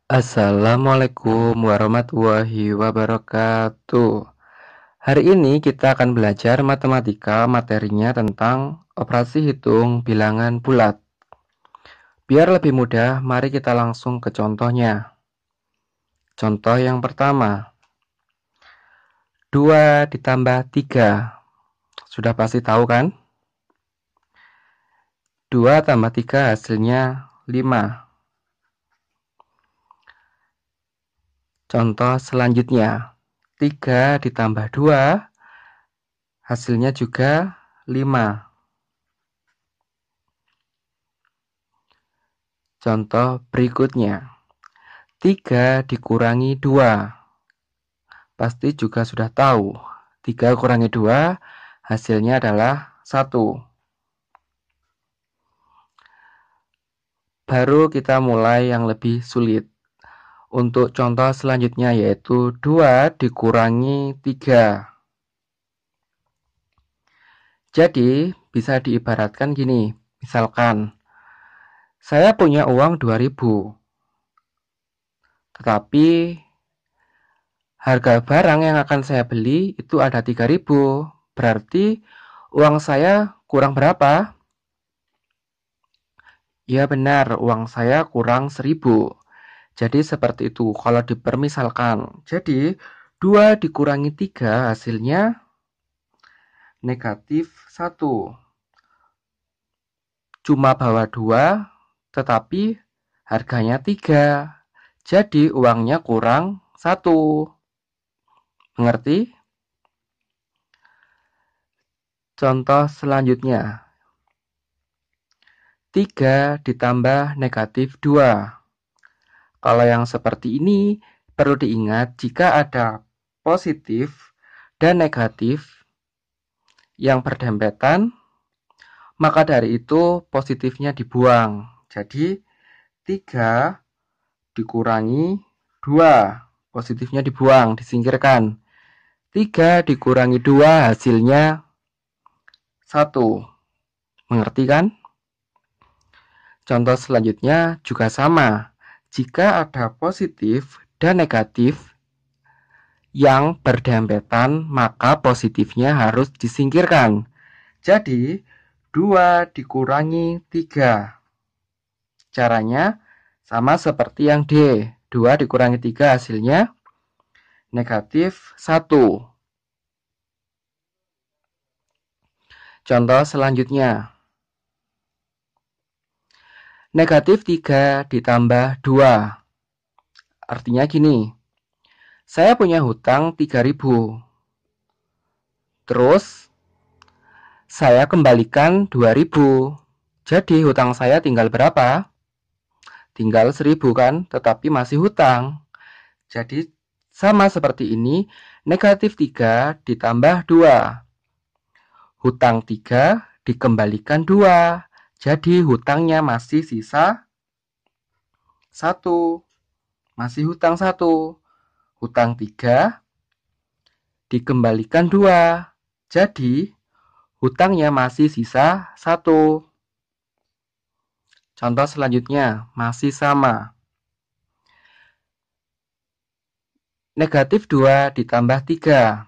Assalamualaikum warahmatullahi wabarakatuh. Hari ini kita akan belajar matematika, materinya tentang operasi hitung bilangan bulat. Biar lebih mudah, mari kita langsung ke contohnya. Contoh yang pertama, 2 ditambah 3. Sudah pasti tahu kan? 2 tambah 3 hasilnya 5. Contoh selanjutnya, 3 ditambah 2 hasilnya juga 5. Contoh berikutnya, 3 dikurangi 2. Pasti juga sudah tahu, 3 kurangi 2 hasilnya adalah 1. Baru kita mulai yang lebih sulit. Untuk contoh selanjutnya yaitu 2 dikurangi 3. Jadi bisa diibaratkan gini, misalkan saya punya uang 2.000, tetapi harga barang yang akan saya beli itu ada 3.000. Berarti uang saya kurang berapa? Ya benar, uang saya kurang 1.000. Jadi seperti itu kalau dipermisalkan. Jadi 2 dikurangi 3 hasilnya negatif 1. Cuma bawa 2 tetapi harganya 3. Jadi uangnya kurang 1. Mengerti? Contoh selanjutnya, 3 ditambah negatif 2. Kalau yang seperti ini perlu diingat jika ada positif dan negatif yang berdempetan, maka dari itu positifnya dibuang. Jadi 3 dikurangi 2, positifnya dibuang, disingkirkan. 3 dikurangi 2 hasilnya 1. Mengerti kan? Contoh selanjutnya juga sama. Jika ada positif dan negatif yang berdempetan, maka positifnya harus disingkirkan. Jadi 2 dikurangi 3. Caranya sama seperti yang D. 2 dikurangi 3 hasilnya negatif 1. Contoh selanjutnya, negatif 3 ditambah 2. Artinya gini, saya punya hutang 3.000. Terus saya kembalikan 2.000. Jadi hutang saya tinggal berapa? Tinggal 1.000 kan, tetapi masih hutang. Jadi sama seperti ini, negatif 3 ditambah 2. Hutang 3 dikembalikan 2. Jadi hutangnya masih sisa 1. Masih hutang 1. Hutang 3 dikembalikan 2. Jadi hutangnya masih sisa 1. Contoh selanjutnya masih sama. Negatif 2 ditambah 3.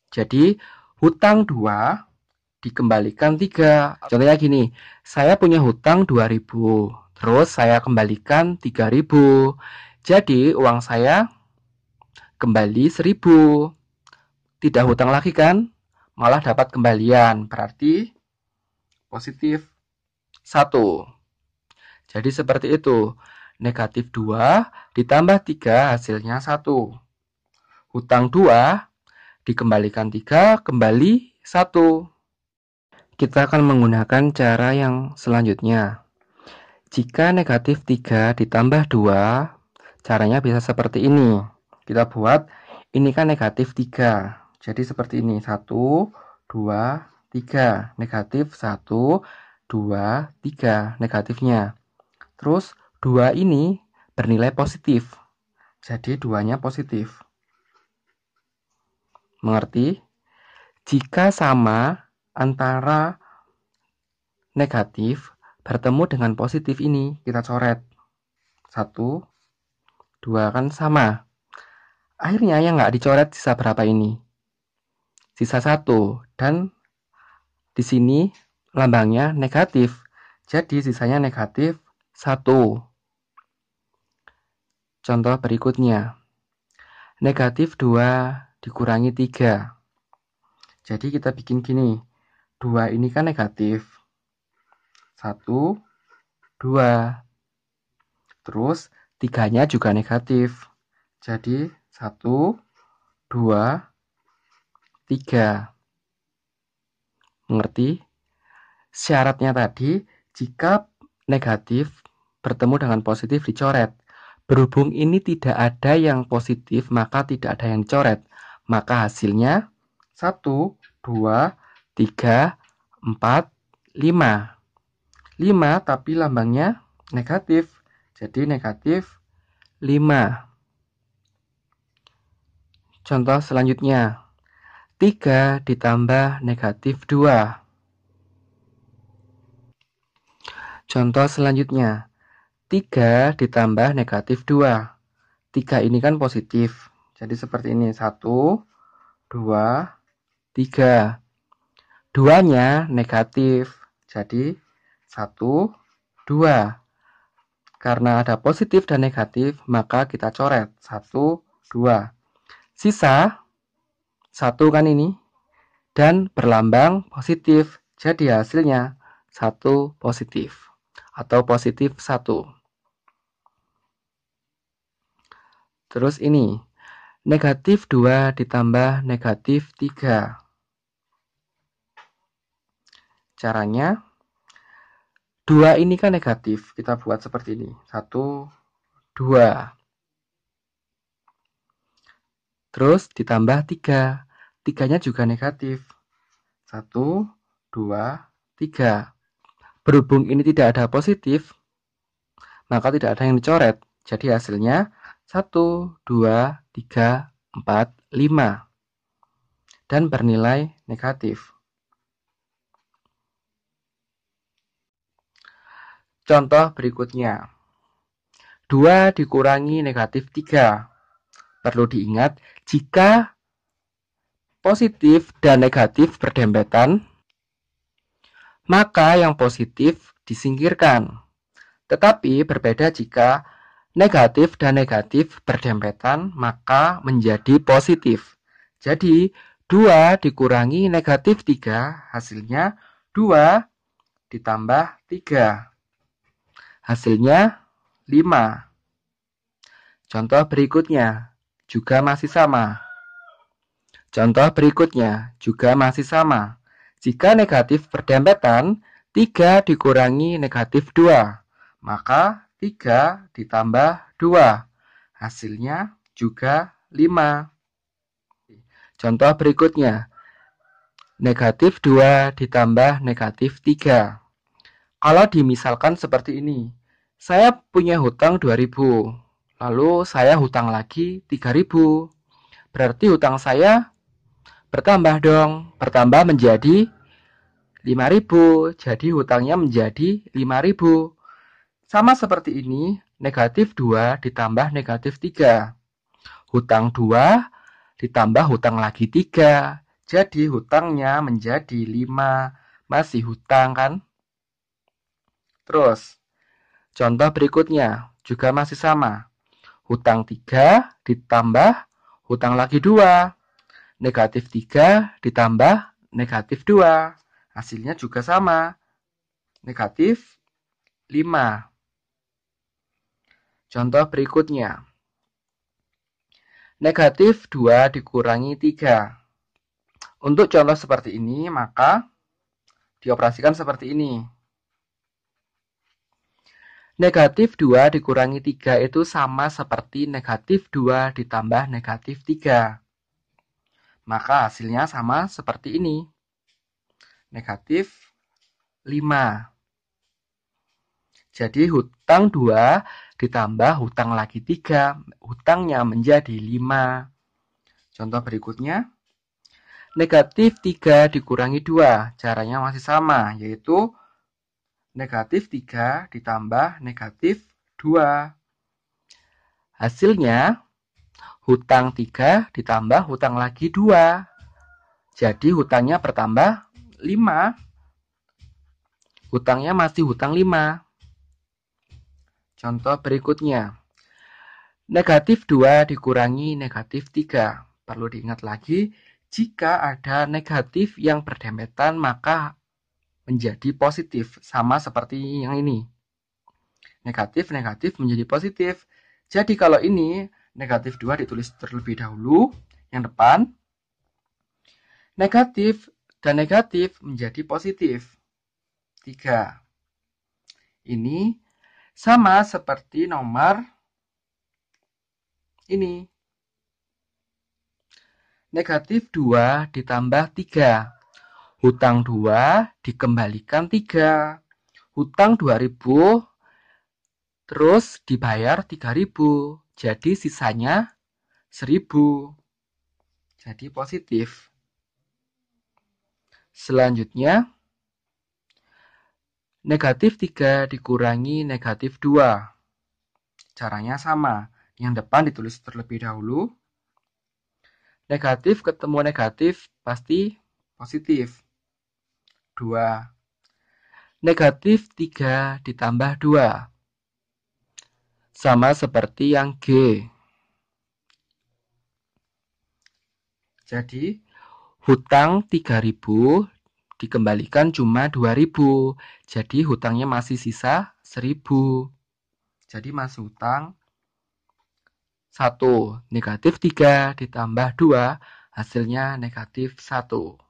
Jadi hutang 2 dikembalikan 3. Contohnya gini, saya punya hutang 2.000. Terus saya kembalikan 3.000. Jadi uang saya kembali 1.000. Tidak hutang lagi kan? Malah dapat kembalian. Berarti positif 1. Jadi seperti itu. Negatif 2 ditambah 3 hasilnya 1. Hutang 2 dikembalikan 3 kembali 1. Kita akan menggunakan cara yang selanjutnya. Jika negatif 3 ditambah 2, caranya bisa seperti ini. Kita buat, ini kan negatif 3. Jadi seperti ini, 1, 2, 3. Negatif 1, 2, 3. Negatifnya. Terus 2 ini bernilai positif. Jadi 2-nya positif. Mengerti? Jika sama antara negatif bertemu dengan positif ini, kita coret. 1, 2 kan sama. Akhirnya yang nggak dicoret sisa berapa ini? Sisa 1. Dan di sini lambangnya negatif. Jadi sisanya negatif 1. Contoh berikutnya. Negatif 2 dikurangi 3. Jadi kita bikin gini. 2 ini kan negatif. 1, 2. Terus 3-nya juga negatif. Jadi 1, 2, 3. Mengerti? Syaratnya tadi, jika negatif bertemu dengan positif dicoret. Berhubung ini tidak ada yang positif, maka tidak ada yang dicoret. Maka hasilnya 1, 2, 3, 4, 5. 5 tapi lambangnya negatif. Jadi negatif 5. Contoh selanjutnya. 3 ditambah negatif 2. Contoh selanjutnya. 3 ditambah negatif 2. 3 ini kan positif. Jadi seperti ini. 1, 2, 3. 2-nya negatif. Jadi 1, 2. Karena ada positif dan negatif, maka kita coret. 1, 2. Sisa 1 kan ini. Dan berlambang positif. Jadi hasilnya 1 positif. Atau positif 1. Terus ini. Negatif 2 ditambah negatif 3. Caranya, 2 ini kan negatif. Kita buat seperti ini. 1, 2. Terus ditambah 3. 3-nya juga negatif. 1, 2, 3. Berhubung ini tidak ada positif, maka tidak ada yang dicoret. Jadi hasilnya 1, 2, 3, 4, 5. Dan bernilai negatif. Contoh berikutnya. 2 dikurangi negatif 3. Perlu diingat, jika positif dan negatif berdempetan, maka yang positif disingkirkan. Tetapi berbeda jika negatif dan negatif berdempetan, maka menjadi positif. Jadi 2 dikurangi negatif 3, hasilnya 2 ditambah 3. Hasilnya 5. Contoh berikutnya juga masih sama. Contoh berikutnya juga masih sama. Jika negatif berdempetan, 3 dikurangi negatif 2. Maka 3 ditambah 2. Hasilnya juga 5. Contoh berikutnya. Negatif 2 ditambah negatif 3. Kalau dimisalkan seperti ini. Saya punya hutang 2.000. Lalu saya hutang lagi 3.000. Berarti hutang saya bertambah dong. Bertambah menjadi 5.000. Jadi hutangnya menjadi 5.000. Sama seperti ini, negatif 2 ditambah negatif 3. Hutang 2 ditambah hutang lagi 3. Jadi hutangnya menjadi 5. Masih hutang kan? Terus, contoh berikutnya juga masih sama. Hutang 3 ditambah hutang lagi 2. Negatif 3 ditambah negatif 2. Hasilnya juga sama. Negatif 5. Contoh berikutnya. Negatif 2 dikurangi 3. Untuk contoh seperti ini, maka dioperasikan seperti ini. Negatif 2 dikurangi 3 itu sama seperti negatif 2 ditambah negatif 3. Maka hasilnya sama seperti ini. Negatif 5. Jadi hutang 2 ditambah hutang lagi 3. Hutangnya menjadi 5. Contoh berikutnya. Negatif 3 dikurangi 2. Caranya masih sama, yaitu negatif 3 ditambah negatif 2. Hasilnya, hutang 3 ditambah hutang lagi 2. Jadi hutangnya bertambah 5. Hutangnya masih hutang 5. Contoh berikutnya. Negatif 2 dikurangi negatif 3. Perlu diingat lagi, jika ada negatif yang berdempetan maka menjadi positif. Sama seperti yang ini. Negatif menjadi positif. Jadi kalau ini negatif 2 ditulis terlebih dahulu, yang depan. Negatif dan negatif menjadi positif. 3. Ini sama seperti nomor ini. Negatif 2 ditambah 3. Hutang 2 dikembalikan 3. Hutang 2.000 terus dibayar 3.000. Jadi sisanya 1.000. Jadi positif. Selanjutnya, negatif 3 dikurangi negatif 2. Caranya sama. Yang depan ditulis terlebih dahulu. Negatif ketemu negatif pasti positif. 2. Negatif 3 ditambah 2. Sama seperti yang G. Jadi, hutang 3.000 dikembalikan cuma 2.000. Jadi, hutangnya masih sisa 1.000. Jadi, masih hutang 1. Negatif 3 ditambah 2, hasilnya negatif 1.